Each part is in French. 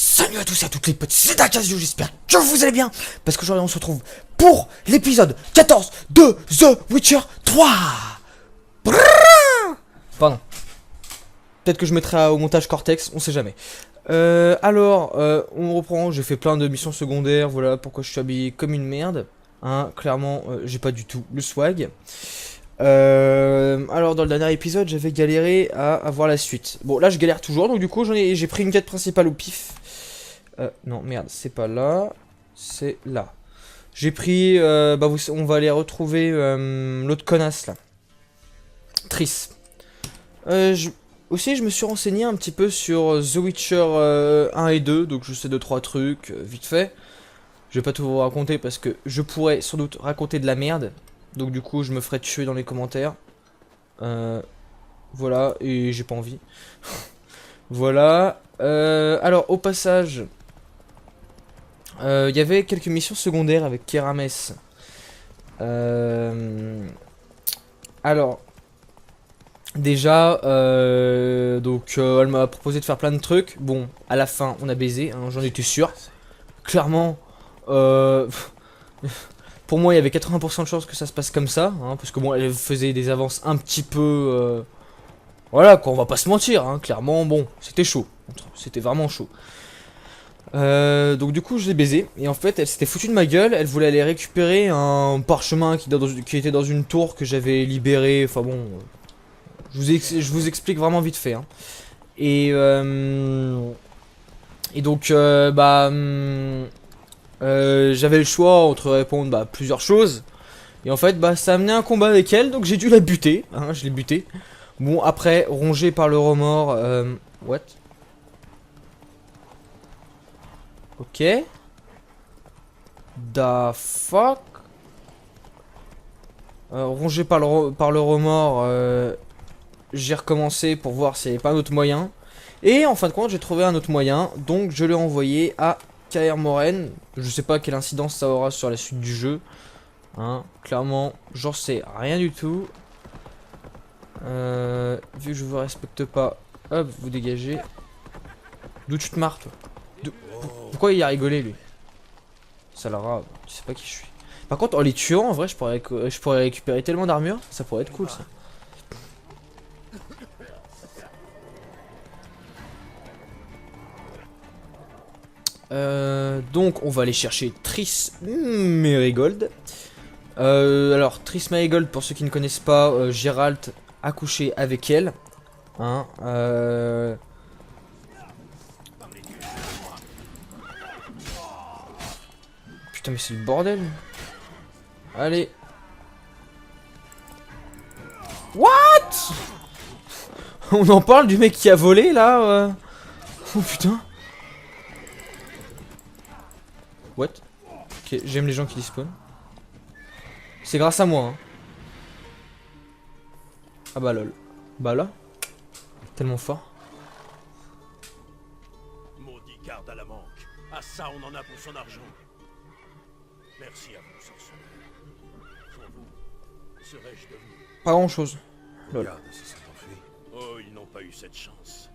Salut à tous et à toutes les petits, c'est Acasio, j'espère que vous allez bien. Parce qu'aujourd'hui on se retrouve pour l'épisode 14 de The Witcher 3. Pardon. Peut-être que je mettrai au montage Cortex, on sait jamais. On reprend, j'ai fait plein de missions secondaires, voilà pourquoi je suis habillé comme une merde. Hein, clairement, j'ai pas du tout le swag. Alors dans le dernier épisode j'avais galéré à avoir la suite. Bon là je galère toujours, donc du coup j'ai pris une quête principale au pif. Non merde, c'est pas là, c'est là. J'ai pris, on va aller retrouver l'autre connasse là, Triss. Aussi je me suis renseigné un petit peu sur The Witcher 1 et 2, donc je sais 2-3 trucs, vite fait. Je vais pas tout vous raconter parce que je pourrais sans doute raconter de la merde. Donc du coup je me ferai tuer dans les commentaires. Voilà, et j'ai pas envie. Voilà. Alors au passage, il y avait quelques missions secondaires avec Kerames. Alors, déjà, elle m'a proposé de faire plein de trucs. Bon, à la fin on a baisé, hein, j'en étais sûr. Clairement, pour moi, il y avait 80% de chances que ça se passe comme ça, hein, parce que bon, elle faisait des avances un petit peu... voilà, quoi, on va pas se mentir, hein, clairement, bon, c'était chaud. C'était vraiment chaud. Donc du coup, je l'ai baisé, et en fait, elle s'était foutue de ma gueule, elle voulait aller récupérer un parchemin qui était dans une tour que j'avais libéré, enfin bon... je vous explique vraiment vite fait, hein. Et donc, j'avais le choix entre répondre à plusieurs choses. Et en fait, ça a amené un combat avec elle, donc j'ai dû la buter. Hein, je l'ai butée. Bon, après, rongé par le remords. What? Ok. The fuck? Rongé par le remords, j'ai recommencé pour voir s'il n'y avait pas un autre moyen. Et en fin de compte, j'ai trouvé un autre moyen, donc je l'ai envoyé à Kaer Morhen. Je sais pas quelle incidence ça aura sur la suite du jeu. Hein, clairement, j'en sais rien du tout. Vu que je vous respecte pas, hop, vous dégagez. D'où tu te marres, toi? Pourquoi il a rigolé, lui? Salara, tu sais pas qui je suis. Par contre, en les tuant, en vrai, je pourrais récupérer tellement d'armure. Ça pourrait être cool, ça. Donc on va aller chercher Triss Merigold. Alors Triss Merigold, pour ceux qui ne connaissent pas, Geralt a couché avec elle. Hein, Putain mais c'est le bordel. Allez. What? On en parle du mec qui a volé là Oh putain. What? Ok, j'aime les gens qui despawnent. C'est grâce à moi, hein. Ah bah lol. Bah là. Tellement fort. Maudit garde à la manque. Ah ça, on en a pour son argent. Merci à vous, sorceleur. Sans vous, serais-je devenu... Pas grand chose. Lol. Regarde si ça t'en fait. Oh, ils n'ont pas eu cette chance.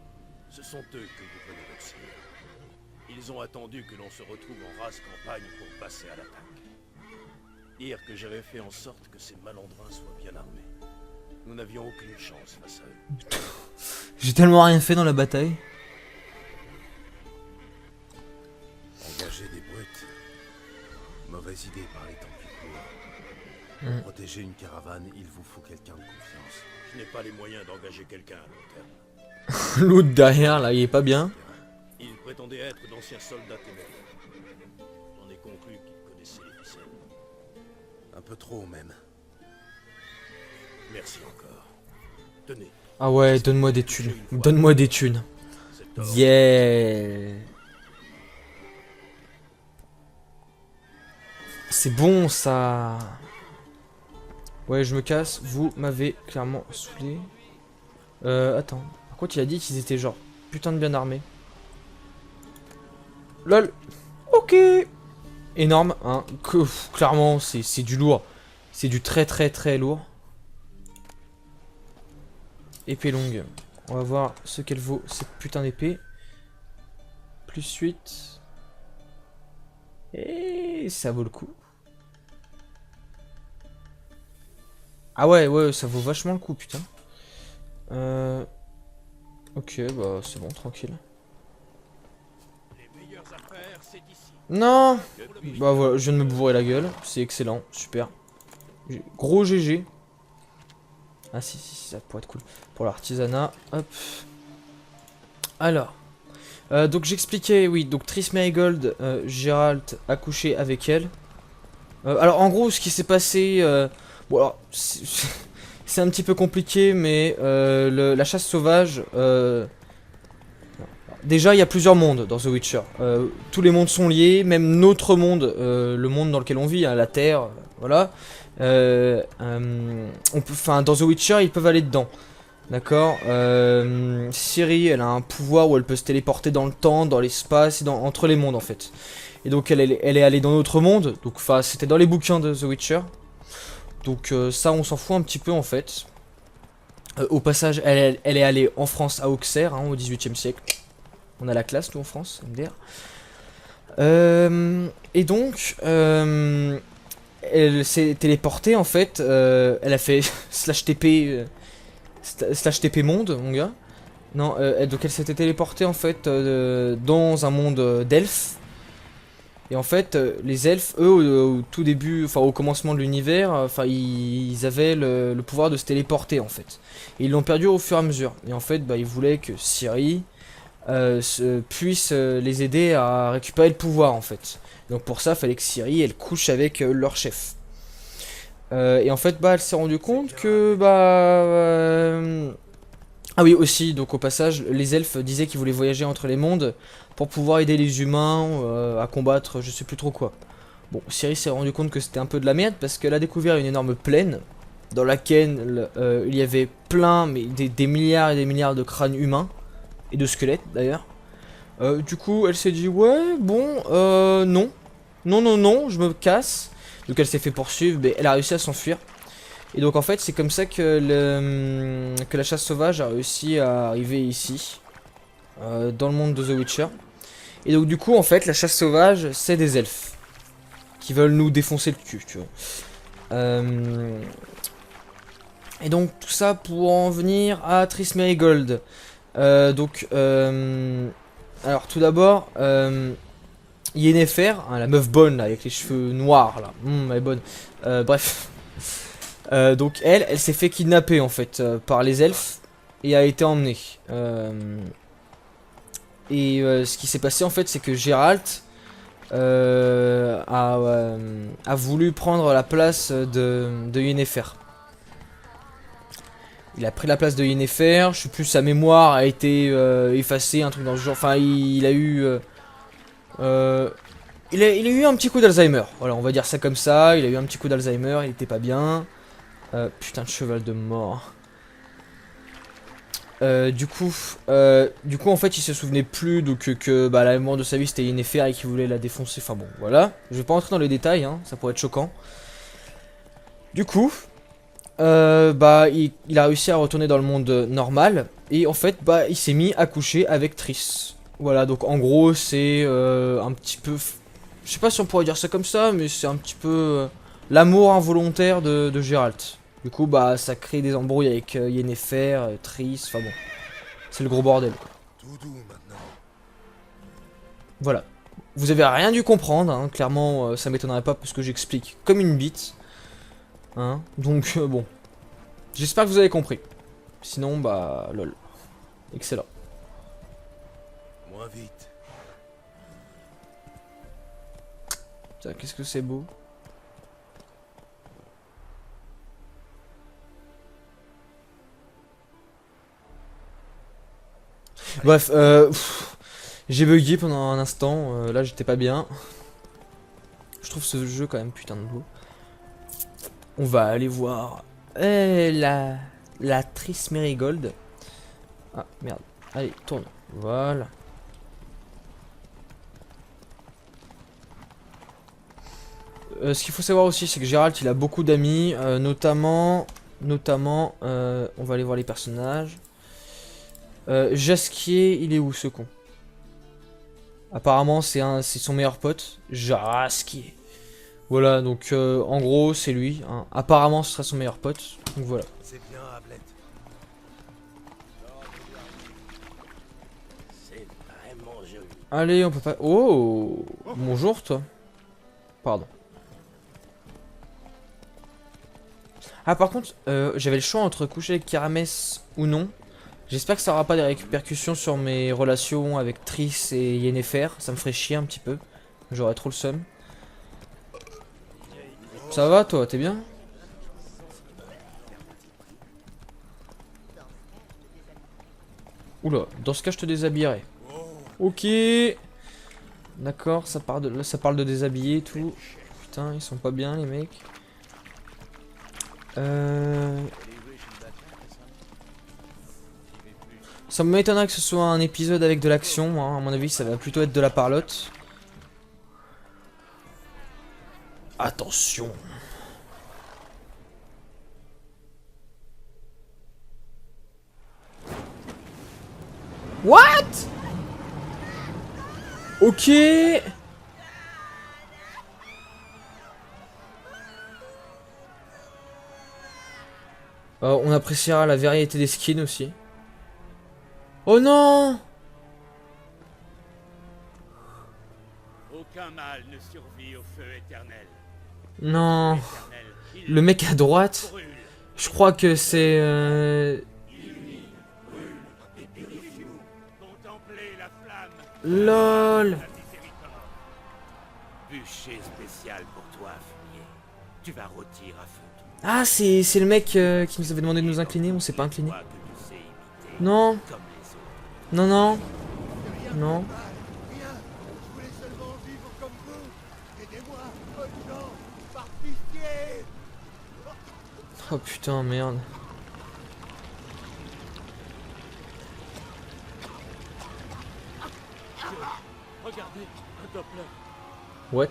Ce sont eux que vous venez d'observer. Ils ont attendu que l'on se retrouve en rase campagne pour passer à l'attaque. Dire que j'avais fait en sorte que ces malandrins soient bien armés. Nous n'avions aucune chance face à eux. J'ai tellement rien fait dans la bataille. Engager des brutes. Mauvaise idée par les temps qui courent. Pour protéger une caravane, il vous faut quelqu'un de confiance. Je n'ai pas les moyens d'engager quelqu'un à long terme. L'autre derrière là, il est pas bien. Il prétendait être d'anciens soldats téméraires. J'en ai conclu qu'il connaissait les ficelles. Un peu trop même. Merci encore. Tenez. Ah ouais, donne-moi des thunes. Donne-moi des thunes. Yeah. C'est bon ça. Ouais, je me casse. Vous m'avez clairement saoulé. Attends. Par contre, il a dit qu'ils étaient genre putain de bien armés. Lol. Ok. Énorme, hein. Clairement, c'est du lourd. C'est du très très très lourd. Épée longue. On va voir ce qu'elle vaut, cette putain d'épée. Plus 8. Et ça vaut le coup. Ah ouais, ouais, ça vaut vachement le coup, putain. Ok, bah c'est bon, tranquille. Les meilleures affaires, c'est ici. Non. Bah voilà, je viens de me bourrer la gueule. C'est excellent, super. Gros GG. Ah si, ça pourrait être cool. Pour l'artisanat, hop. Alors. Donc j'expliquais, oui, donc Triss Merigold, Geralt a couché avec elle. Alors en gros, ce qui s'est passé... bon alors, c'est un petit peu compliqué, mais la chasse sauvage... déjà, il y a plusieurs mondes dans The Witcher. Tous les mondes sont liés, même notre monde, le monde dans lequel on vit, hein, la Terre, voilà. Enfin, dans The Witcher, ils peuvent aller dedans. D'accord. Ciri, elle a un pouvoir où elle peut se téléporter dans le temps, dans l'espace, et entre les mondes en fait. Et donc elle est allée dans notre monde. Donc enfin, c'était dans les bouquins de The Witcher. Donc ça, on s'en fout un petit peu en fait. Au passage, elle est allée en France à Auxerre, hein, au XVIIIe siècle. On a la classe, nous en France, MDR. Et donc, elle s'est téléportée en fait. Elle a fait slash TP. Slash TP monde, mon gars. Non, donc elle s'était téléportée en fait dans un monde d'elfes. Et en fait, les elfes, eux, au tout début, enfin au commencement de l'univers, enfin ils avaient le pouvoir de se téléporter en fait. Et ils l'ont perdu au fur et à mesure. Et en fait, bah, ils voulaient que Ciri puisse les aider à récupérer le pouvoir en fait. Donc pour ça, il fallait que Ciri, elle couche avec leur chef. Et en fait, bah, elle s'est rendue compte que, ah oui, aussi, donc au passage, les elfes disaient qu'ils voulaient voyager entre les mondes pour pouvoir aider les humains à combattre je sais plus trop quoi. Bon, Ciri s'est rendu compte que c'était un peu de la merde parce qu'elle a découvert une énorme plaine dans laquelle il y avait plein, mais des milliards et des milliards de crânes humains et de squelettes d'ailleurs. Du coup, elle s'est dit, ouais, bon, non. Non, je me casse. Donc elle s'est fait poursuivre, mais elle a réussi à s'enfuir. Et donc en fait c'est comme ça que la chasse sauvage a réussi à arriver ici. Dans le monde de The Witcher. Et donc du coup en fait la chasse sauvage c'est des elfes. Qui veulent nous défoncer le cul, tu vois. Et donc tout ça pour en venir à Triss Merigold. Alors tout d'abord... Yennefer, hein, la meuf bonne là, avec les cheveux noirs là, elle est bonne. Bref. Donc elle s'est fait kidnapper en fait par les elfes et a été emmenée. Ce qui s'est passé en fait c'est que Geralt a voulu prendre la place de Yennefer. Il a pris la place de Yennefer, je sais plus, sa mémoire a été effacée, un truc dans ce genre. Enfin il a eu... il a eu un petit coup d'Alzheimer, voilà, on va dire ça comme ça. Il a eu un petit coup d'Alzheimer, il était pas bien. Putain de cheval de mort. Du coup, en fait, il se souvenait plus donc, que la mémoire de sa vie c'était Yennefer et qu'il voulait la défoncer. Enfin bon, voilà. Je vais pas rentrer dans les détails, hein, ça pourrait être choquant. Du coup, il a réussi à retourner dans le monde normal. Et en fait, il s'est mis à coucher avec Triss. Voilà, donc en gros, c'est un petit peu... Je sais pas si on pourrait dire ça comme ça, mais c'est un petit peu l'amour involontaire de Geralt. Du coup, ça crée des embrouilles avec Yennefer, Triss, enfin bon. C'est le gros bordel, quoi. Voilà. Vous avez rien dû comprendre, hein, clairement, ça m'étonnerait pas parce que j'explique comme une bite. Hein, donc, bon. J'espère que vous avez compris. Sinon, lol. Excellent. Moins vite. Putain, qu'est-ce que c'est beau. Bref, j'ai bugué pendant un instant, là j'étais pas bien. Je trouve ce jeu quand même putain de beau. On va aller voir la Triss Merigold. Ah merde, allez tourne, voilà. Ce qu'il faut savoir aussi c'est que Geralt il a beaucoup d'amis, notamment, on va aller voir les personnages. Jasquier, il est où ce con? Apparemment, c'est son meilleur pote. Jaski. Voilà, donc en gros, c'est lui. Hein. Apparemment, ce sera son meilleur pote. Donc voilà. C'est bien, Ablette. C'est vraiment joli. Allez, on peut pas... Oh, bonjour, toi. Pardon. Ah, par contre, j'avais le choix entre coucher avec Karamès ou non. J'espère que ça aura pas des répercussions sur mes relations avec Triss et Yennefer. Ça me ferait chier un petit peu. J'aurais trop le seum. Ça va, toi? T'es bien? Oula, dans ce cas, je te déshabillerai. Ok. D'accord, ça parle de déshabiller et tout. Putain, ils sont pas bien, les mecs. Ça m'étonnerait que ce soit un épisode avec de l'action. Hein. À mon avis, ça va plutôt être de la parlotte. Attention. What? Ok. On appréciera la variété des skins aussi. Oh non! Aucun mal ne survit au feu éternel. Non. Éternel, il Le mec à droite, brûle. je crois que c'est... Contemplez la flamme. LOL. La miséricorde. Bûcher spécial pour toi, fumier. Tu vas rôtir à feu. Ah, c'est le mec qui nous avait demandé de nous incliner, on s'est pas incliné. Toi que tu sais imiter, Non, comme les autres. non, non, non. Rien, je voulais seulement vivre comme vous. Aidez-moi, bonnes gens, par pitié. Oh putain, merde. Regardez, un Doppler. What?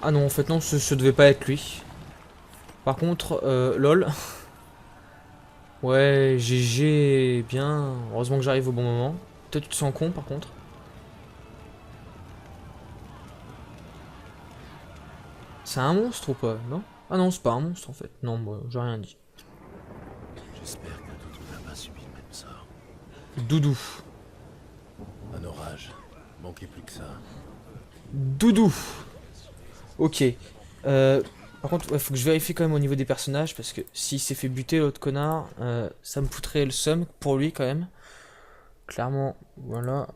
Ah non, en fait non, ce devait pas être lui. Par contre, lol. Ouais, GG, bien. Heureusement que j'arrive au bon moment. Toi, tu te sens con, par contre. C'est un monstre ou pas, non? Ah non, c'est pas un monstre, en fait. Non, moi, j'ai rien dit. J'espère que Doudou n'a pas subi le même sort. Doudou. Un orage. Manquait plus que ça. Doudou. Ok. Par contre, ouais, faut que je vérifie quand même au niveau des personnages, parce que s'il s'est fait buter l'autre connard, ça me foutrait le seum pour lui quand même. Clairement, voilà.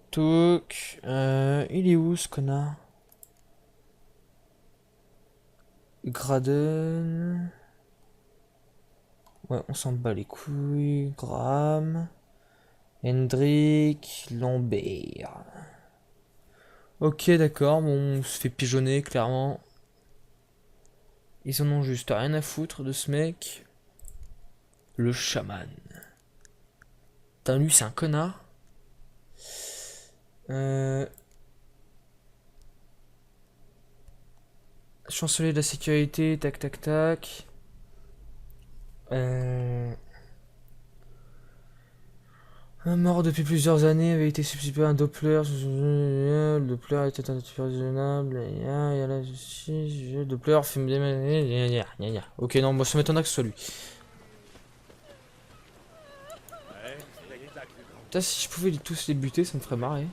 Touk. Il est où ce connard? Graden. Ouais, on s'en bat les couilles. Graham. Hendrik. Lambert. Ok, d'accord, bon, on se fait pigeonner, clairement. Ils en ont juste rien à foutre de ce mec. Le chaman. Putain, lui, c'est un connard. Chancelier de la sécurité, tac, tac, tac. Un mort depuis plusieurs années avait été substitué à un Doppler. Le Doppler était un raisonnable. Le Doppler fait. Ok, non, moi ça m'étonnerait que ce soit lui. Ouais, soyez ta plus grande. Putain, si je pouvais tous les buter, ça me ferait marrer.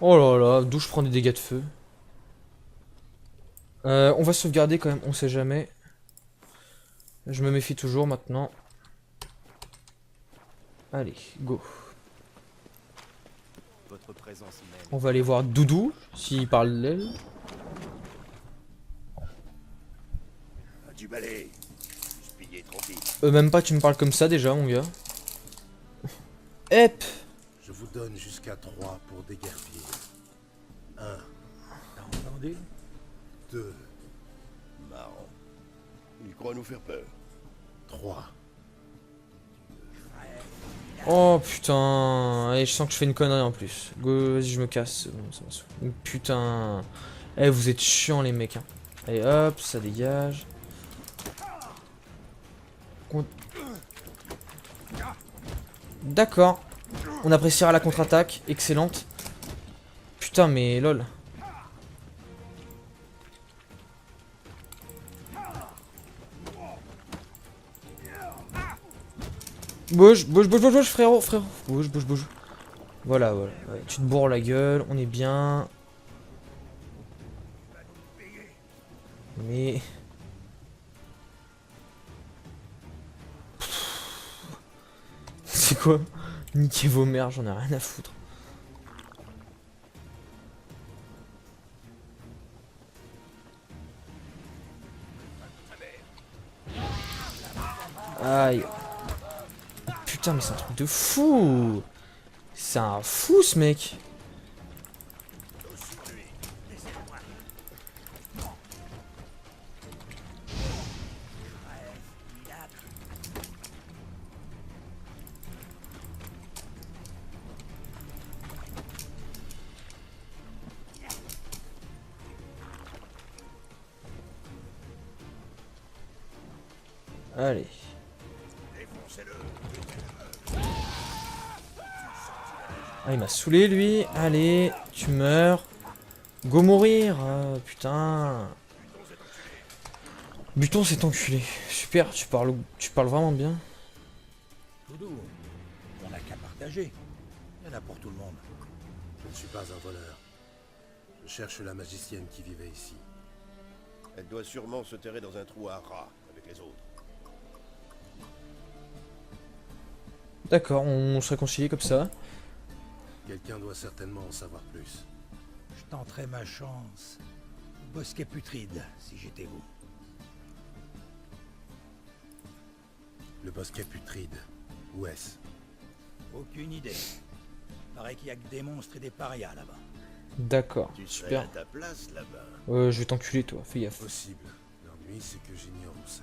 Oh là là, d'où je prends des dégâts de feu. On va sauvegarder quand même, on sait jamais. Je me méfie toujours maintenant. Allez, go. Votre présence même. On va aller voir Doudou, s'il parle d'elle. Du balai. Spillé trop vite. Même pas, tu me parles comme ça déjà, mon gars. Hep. Je vous donne jusqu'à 3 pour déguerpir. 1, T'as entendu? 2, Marrant. Il croit nous faire peur. 3. Oh putain. Allez, je sens que je fais une connerie en plus. Go, vas-y, je me casse. Bon, ça va se- Putain. Eh, vous êtes chiants les mecs. Hein. Allez hop, ça dégage. D'accord. On appréciera la contre-attaque. Excellente. Putain, mais lol. Bouge, bouge, bouge, bouge, bouge, frérot, frérot. Bouge, bouge, bouge. Voilà, voilà. Ouais, tu te bourres la gueule, on est bien. Mais... C'est quoi? Niquez vos mères, j'en ai rien à foutre. Aïe. Putain, mais c'est un truc de fou. C'est un fou, ce mec. Allez. Ah, il m'a saoulé, lui. Allez, tu meurs. Go mourir. Ah, putain. Buton s'est enculé. Super, tu parles vraiment bien. Doudou, on n'a qu'à partager. Il y en a pour tout le monde. Je ne suis pas un voleur. Je cherche la magicienne qui vivait ici. Elle doit sûrement se terrer dans un trou à rats avec les autres. D'accord, on se réconcilie comme ça. Quelqu'un doit certainement en savoir plus. Je tenterai ma chance au bosquet putride, si j'étais vous. Le bosquet putride. Où est-ce? Aucune idée. Paraît qu'il y a que des monstres et des parias là-bas. D'accord, Tu serais super. à ta place là-bas. Je vais t'enculer, toi, fais gaffe. Possible. L'ennui, c'est que j'ignore où c'est.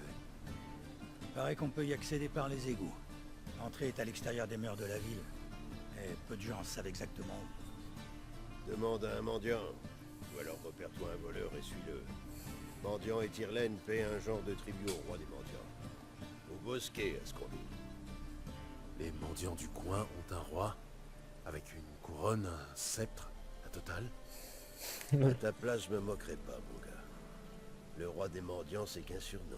Paraît qu'on peut y accéder par les égouts. L'entrée est à l'extérieur des murs de la ville. Et peu de gens savent exactement où. Demande à un mendiant. Ou alors repère-toi un voleur et suis-le. Mendiant et Tyrlène paient un genre de tribut au roi des mendiants. Au bosquet, à ce qu'on dit. Les mendiants du coin ont un roi, avec une couronne, un sceptre, la totale. À ta place, je me moquerai pas, mon gars. Le roi des mendiants, c'est qu'un surnom.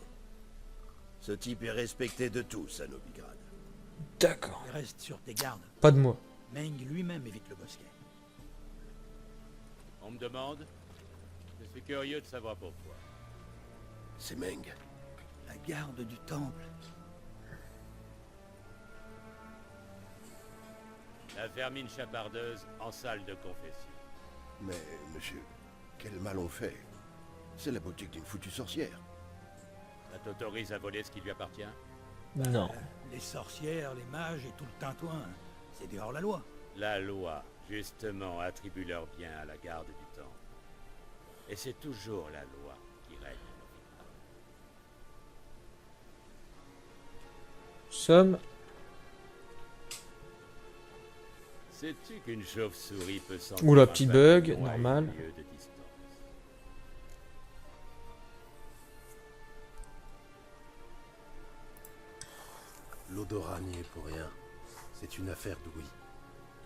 Ce type est respecté de tous à Novigrad. D'accord. Reste sur tes gardes. Pas de moi. Meng lui-même évite le bosquet. On me demande? Je suis curieux de savoir pourquoi. C'est Meng. La garde du temple. La vermine chapardeuse en salle de confession. Mais, monsieur, quel mal on fait? C'est la boutique d'une foutue sorcière. Ça t'autorise à voler ce qui lui appartient? Non. Les sorcières, les mages et tout le tintouin, c'est dehors la loi. La loi, justement, attribue leurs biens à la garde du temple. Et c'est toujours la loi qui règne. Somme. Sais-tu qu'une chauve-souris peut sentir Oula, un petit bug, papillon à normal. une lieue de distance? L'odorat n'y est pour rien. C'est une affaire d'ouïe.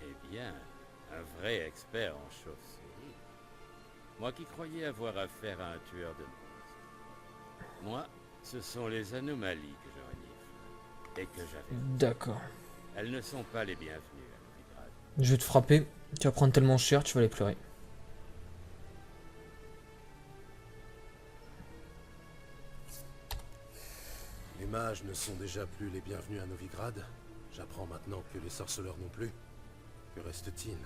Eh bien, un vrai expert en chauve-souris. Moi qui croyais avoir affaire à un tueur de monstres. Moi, ce sont les anomalies que je renifle. Et que j'avais. D'accord. Elles ne sont pas les bienvenues à Novigrad. Je vais te frapper. Tu vas prendre tellement cher, tu vas aller pleurer. Les mages ne sont déjà plus les bienvenus à Novigrad. J'apprends maintenant que les sorceleurs non plus. Que reste-t-il?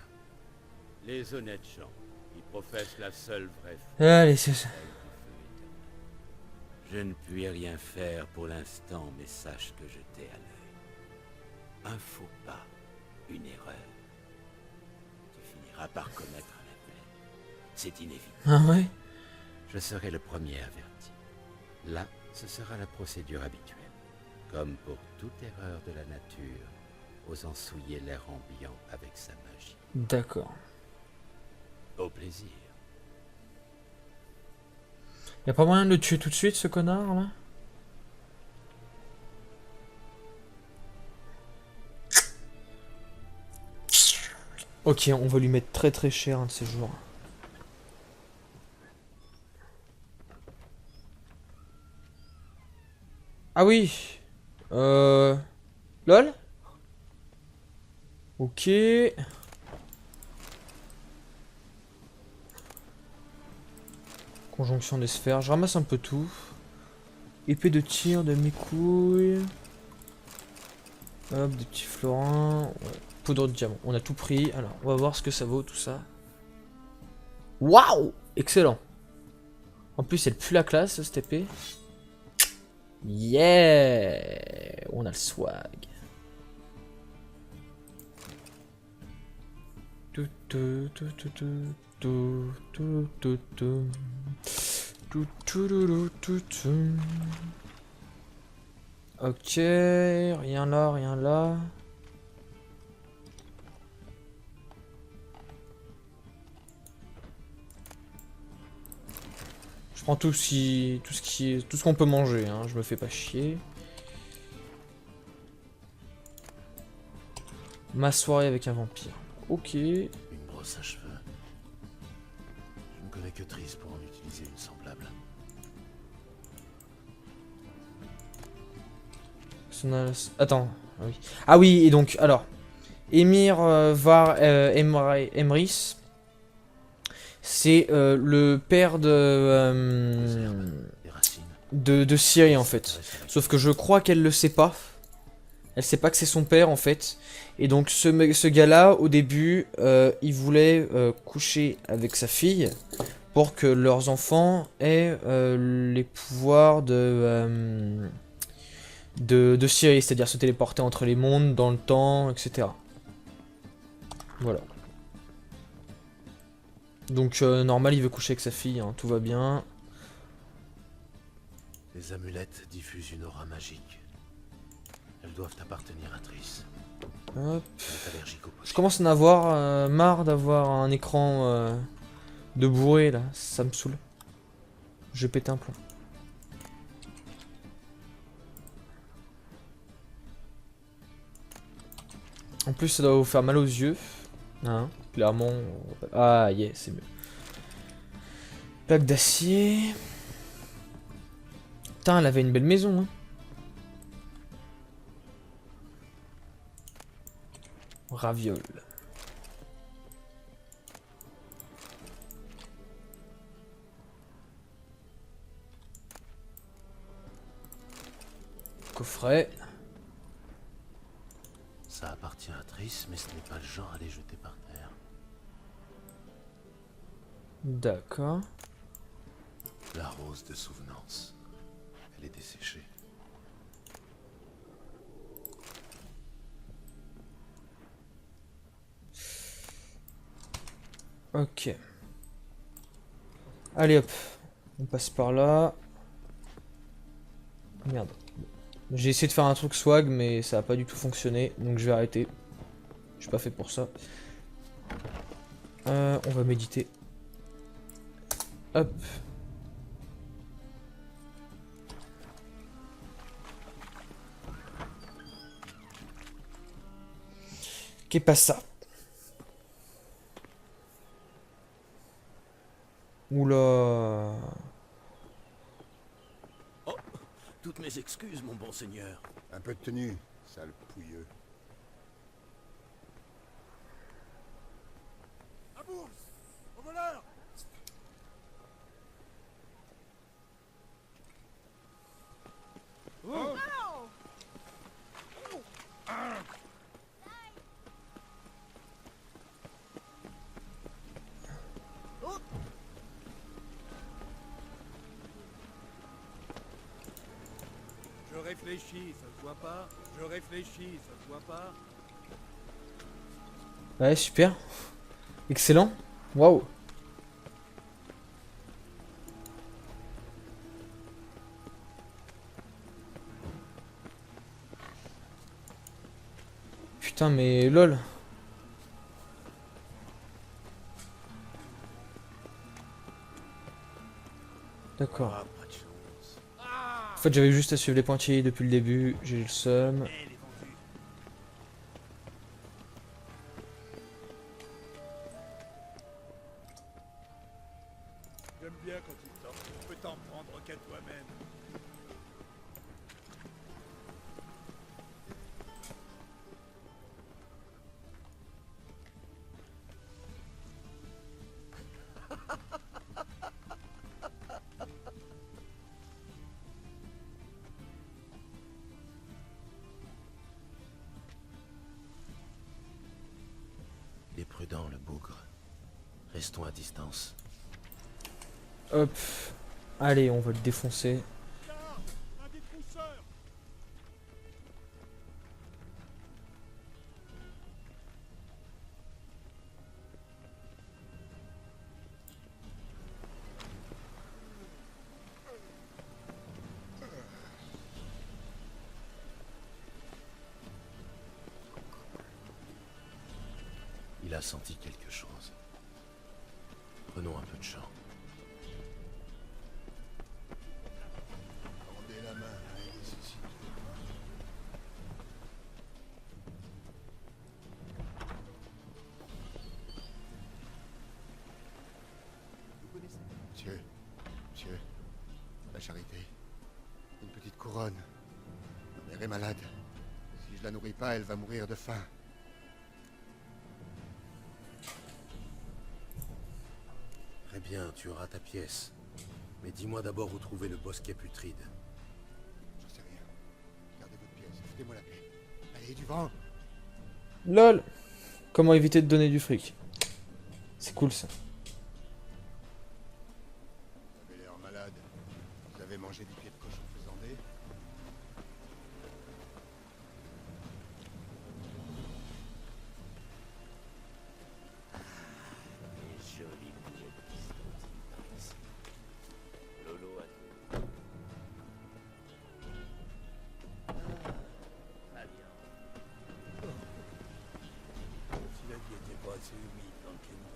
Les honnêtes gens, ils professent la seule vraie Allez, c'est ça. foi du feu éternel. Je ne puis rien faire pour l'instant, mais sache que je t'ai à l'œil. Un faux pas, une erreur. Tu finiras par commettre la plaie. C'est inévitable. Ah ouais? Je serai le premier averti. Là, ce sera la procédure habituelle. Comme pour toute erreur de la nature, osant souiller l'air ambiant avec sa magie. D'accord. Au plaisir. Y a pas moyen de le tuer tout de suite, ce connard, là? Ok, on va lui mettre très très cher un de ces jours. Ah oui. LOL. Ok. Conjonction des sphères. Je ramasse un peu tout. Épée de tir, de mes couilles. Hop, des petits florins. Ouais. Poudre de diamant. On a tout pris. Alors, on va voir ce que ça vaut tout ça. Waouh! Excellent. En plus, elle pue la classe, cette épée. Yeah! On a le swag. Tout, tout, tout, tout, tout, tout, tout, tout, tout. Tout, tout, tout, tout, tout. Ok, rien là, rien là. Je prends tout ce qu'on peut manger, hein. Je me fais pas chier. Ma soirée avec un vampire. Ok. Une brosse à cheveux. Je ne connais que Triss pour en utiliser une semblable. Attends. Ah oui. Ah oui, et donc, alors. Emir Var Emrys. C'est le père Des racines. de Ciri en fait. Sauf que je crois qu'elle le sait pas. Elle sait pas que c'est son père en fait. Et donc ce gars-là, au début, il voulait coucher avec sa fille pour que leurs enfants aient les pouvoirs de Ciri, c'est-à-dire se téléporter entre les mondes, dans le temps, etc. Voilà. Donc normal, il veut coucher avec sa fille, hein, tout va bien. Les amulettes diffusent une aura magique. Elles doivent appartenir à Triss. Hop. Elle est allergique au potion. Je commence à en avoir marre d'avoir un écran de bourré là, ça me saoule. Je vais péter un plomb. En plus, ça doit vous faire mal aux yeux. Hein, clairement. Ah, yeah, c'est mieux. Plaque d'acier. Putain, elle avait une belle maison. Hein. Raviole. Coffret. Ça appartient à Triss, mais ce n'est pas le genre à les jeter par terre. D'accord. La rose de souvenance. Elle est desséchée. Ok. Allez hop. On passe par là. Merde. J'ai essayé de faire un truc swag, mais ça a pas du tout fonctionné. Donc je vais arrêter. Je suis pas fait pour ça. On va méditer. Hop. Qu'est pas ça? Oula. Toutes mes excuses, mon bon seigneur. Un peu de tenue, sale pouilleux. À bourse! Au voleur! Je réfléchis, ça se voit pas. Je réfléchis, ça se voit pas. Ouais, super. Excellent. Waouh. Putain, mais lol. D'accord. Ah, pas de chance. En fait, j'avais juste à suivre les pointillés depuis le début. J'ai eu le seum. Elle est vendue. J'aime bien quand il tort. Tu peux t'en prendre qu'à toi-même. Il est prudent, le bougre. Restons à distance. Hop. Allez, on va le défoncer. Un détrousseur. Il a senti quelque chose. Prenons un peu de champ. Tendez la main à un nécessiteux. Vous connaissez? Monsieur, la charité. Une petite couronne. Ma mère est malade. Si je la nourris pas, elle va mourir de faim. Très bien, tu auras ta pièce. Mais dis-moi d'abord où trouver le bosquet putride. J'en sais rien. Gardez votre pièce, foutez-moi la paix. Allez, du vent. LOL. Comment éviter de donner du fric? C'est cool ça. Vous avez l'air malade. Vous avez mangé des pieds de cochon faisandé? Les jolis boulettes de piston ici. Lolo a tout. Très bien. Si la vie était pas assez humide dans le Clément.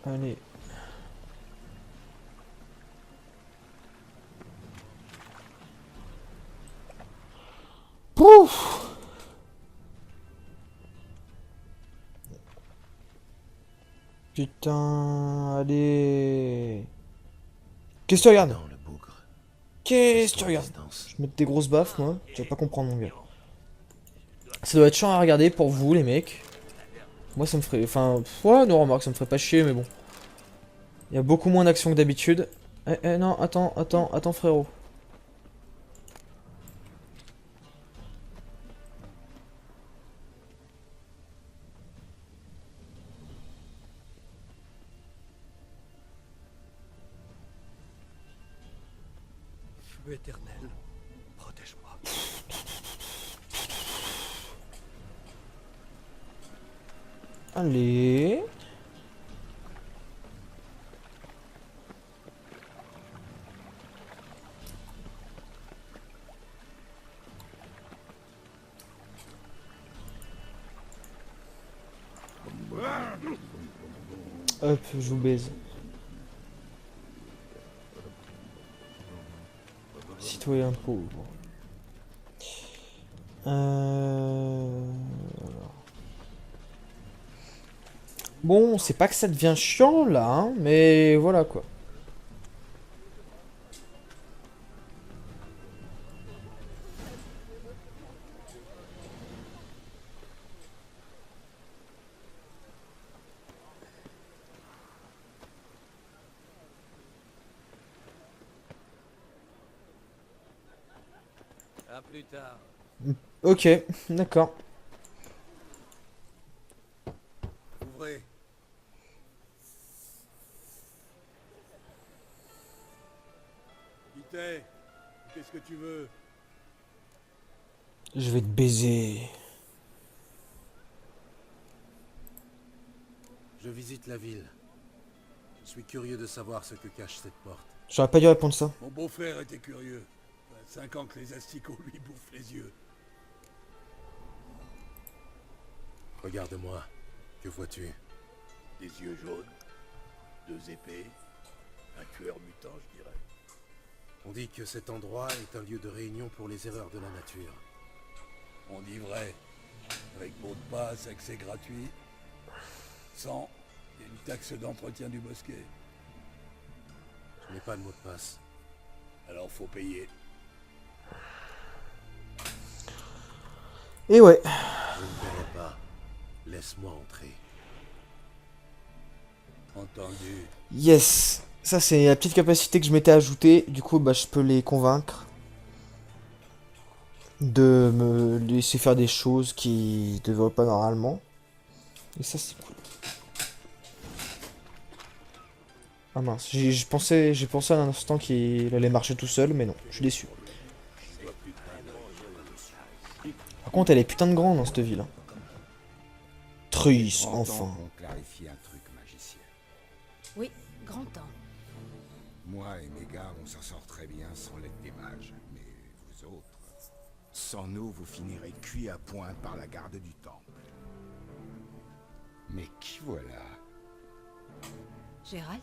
Allez. Pouf. Putain, allez. Qu'est-ce que tu regardes? Non, le bougre. Qu'est-ce que tu Restons à regardes? distance. Je mets des grosses baffes, moi. Tu vas pas comprendre, mon gars. Ça doit être chiant à regarder pour vous, les mecs. Moi, ça me ferait... Enfin, ouais, non, remarque, ça me ferait pas chier, mais bon. Il y a beaucoup moins d'action que d'habitude. Non, attends, frérot. Feu éternel, protège-moi. Allez. Hop, je vous baise. Citoyen pauvre. Alors. Bon, c'est pas que ça devient chiant là, hein, mais voilà quoi. À plus tard. Ok, d'accord. Ouvrez. Vite, qu'est-ce que tu veux? Je vais te baiser. Je visite la ville. Je suis curieux de savoir ce que cache cette porte. J'aurais pas dû répondre ça. Mon beau-frère était curieux. 5 ans que les asticots lui bouffent les yeux. Regarde-moi. Que vois-tu? Des yeux jaunes, 2 épées, un tueur mutant, je dirais. On dit que cet endroit est un lieu de réunion pour les erreurs de la nature. On dit vrai. Avec mot de passe, accès gratuit. Sans une taxe d'entretien du bosquet. Je n'ai pas de mot de passe. Alors faut payer. Et ouais. Je ne paierai pas. Laisse-moi entrer. Entendu. Yes. Ça, c'est la petite capacité que je m'étais ajoutée. Du coup, bah, je peux les convaincre de me laisser faire des choses qui devraient pas normalement. Et ça, c'est cool. Ah mince, j'ai pensé à un instant qu'il allait marcher tout seul, mais non, je suis déçu. Par contre, elle est putain de grande dans cette ville. Hein. Triss, enfin. On clarifie un truc, magicien. Oui, grand temps. Moi et mes gars, on s'en sort très bien sans l'aide des mages. Mais vous autres, sans nous, vous finirez cuits à point par la garde du temple. Mais qui voilà? Gérald?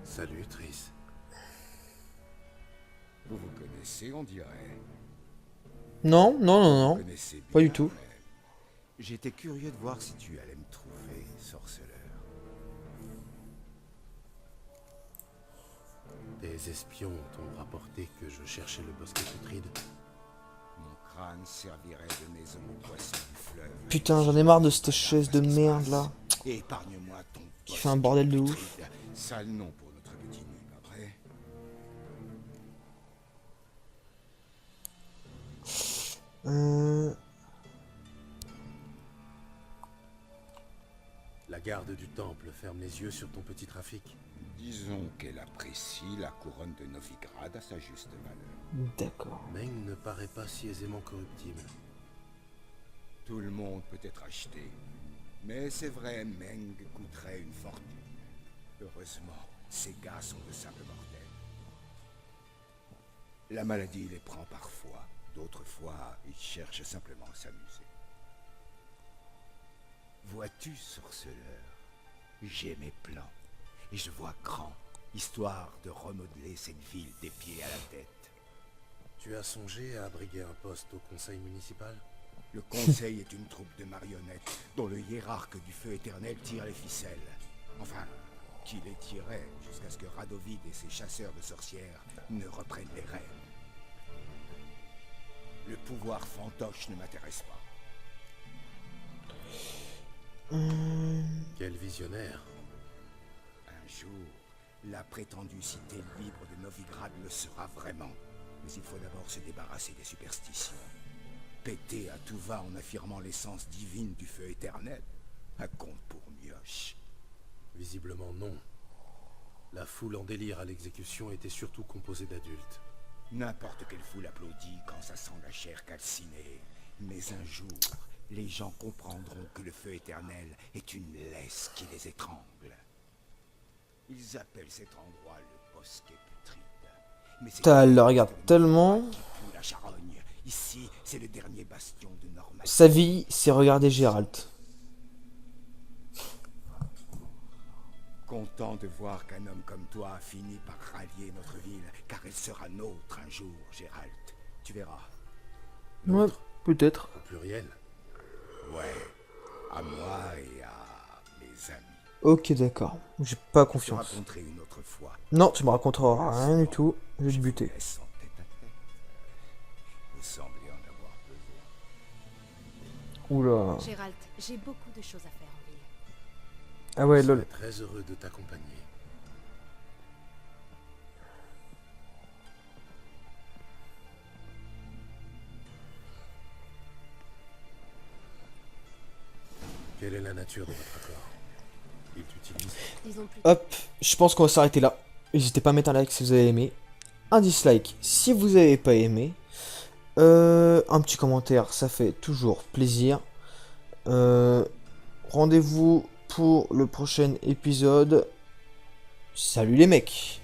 Salut, Triss. Vous vous connaissez, on dirait. Non, non, non, Vous non. connaissez Pas du bien, tout. mais j'étais curieux de voir si tu allais me trouver, sorceleur. Des espions t'ont rapporté que je cherchais le bosquet putride. Mon crâne servirait de maison aux poissons du fleuve. Putain, j'en ai marre de cette chaise de merde là. Et épargne-moi ton Qui fait un bordel de ouf. putride. Sale nom pour notre petit nid, pas vrai? La garde du temple ferme les yeux sur ton petit trafic. Disons qu'elle apprécie la couronne de Novigrad à sa juste valeur. D'accord. Meng ne paraît pas si aisément corruptible. Tout le monde peut être acheté. Mais c'est vrai, Meng coûterait une fortune. Heureusement, ces gars sont de simples mortels. La maladie les prend parfois. D'autres fois, ils cherchent simplement à s'amuser. Vois-tu, sorceleur, j'ai mes plans. Et je vois grand, histoire de remodeler cette ville des pieds à la tête. Tu as songé à abriguer un poste au conseil municipal? Le conseil est une troupe de marionnettes dont le hiérarque du feu éternel tire les ficelles. Enfin, qui les tirait jusqu'à ce que Radovid et ses chasseurs de sorcières ne reprennent les rênes. Le pouvoir fantoche ne m'intéresse pas. Quel visionnaire. Un jour, la prétendue cité libre de Novigrad le sera vraiment. Mais il faut d'abord se débarrasser des superstitions. Péter à tout va en affirmant l'essence divine du feu éternel. Un conte pour mioche. Visiblement non. La foule en délire à l'exécution était surtout composée d'adultes. N'importe quelle foule applaudit quand ça sent la chair calcinée. Mais un jour, les gens comprendront que le feu éternel est une laisse qui les étrangle. Ils appellent cet endroit le bosquet putride. Mais c'est Putain, elle le regarde tellement. qui pue la charogne. Ici, c'est le dernier bastion de Normandie. Sa vie, c'est regarder Gérald. Content de voir qu'un homme comme toi a fini par rallier notre ville, car elle sera nôtre un jour, Gérald. Tu verras. Ouais, peut-être. Au pluriel. Ouais, à moi et à mes amis. Ok, d'accord. J'ai pas Je te confiance. raconterai une autre fois. Non, tu me raconteras rien du tout. Je vais te buter. Laisse en tête à tête. Vous semblez en avoir besoin. Oula. Gérald, j'ai beaucoup de choses à faire en ville. Ah ouais, Je lol. serais très heureux de t'accompagner. Quelle est la nature de votre accord? Il t'utilise. Disons plus. Hop, je pense qu'on va s'arrêter là. N'hésitez pas à mettre un like si vous avez aimé. Un dislike si vous avez pas aimé. Un petit commentaire, ça fait toujours plaisir. On rendez-vous pour le prochain épisode. Salut les mecs!